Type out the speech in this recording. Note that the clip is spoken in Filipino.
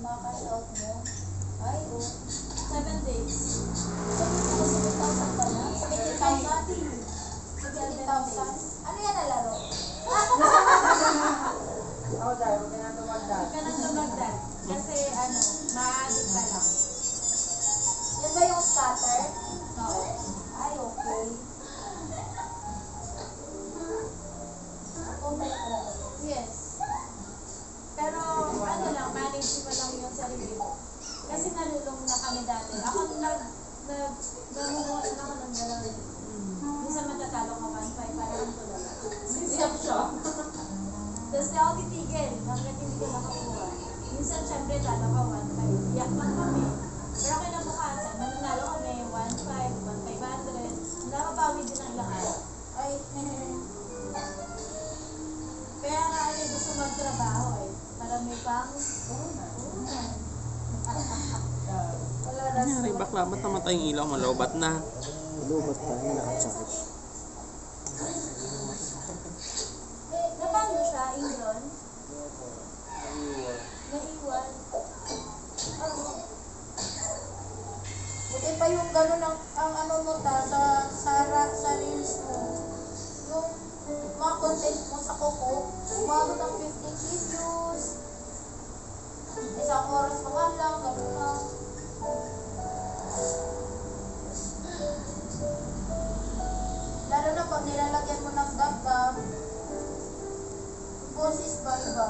Maka-cash out mo. Ay, oh. 7 days. 70,000 pa na? 70,000? 70,000? Ano yan na laro? Ako dahil, huwag ka na tumagdag. Huwag ka nang tumagdag. Kasi ano, ma-addict ka lang. Yan ba yung scatter? Oo. Ay, okay. Ako pala pala. Yes. Pero ano lang, manage mo lang yung sarili mo. Kasi nalulong na kami dati. Ako namumungan ako ng gano'n. Minsan matatalo ka 1-5 para lang tulala. Siyap siya. Tapos na ako titigil hanggang hindi ka nakakuha. Minsan syempre talo ka 1-5. Iyak lang kami. Pero kinabukasan, mananalo kami 1-5, 1-500. Nakabawi din ang ilang araw. Ay, Kaya nga ano gusto magtrabaho eh. Para may pang... wala na. Nangyari bakla, ba't namatay yung ilaw? Malobat na. Lubat pa, yung nakachakit. Napano siya, Ingron? Naiwan. Buti pa yung gano'n ang ano mo sa reels mo. Yung mga content mo sa Coco, umabot ng 15 views. Isang oras pa nga lang, gano'n lang. Lalo na pag nilalagyan mo ng dagdag, boses ba iba?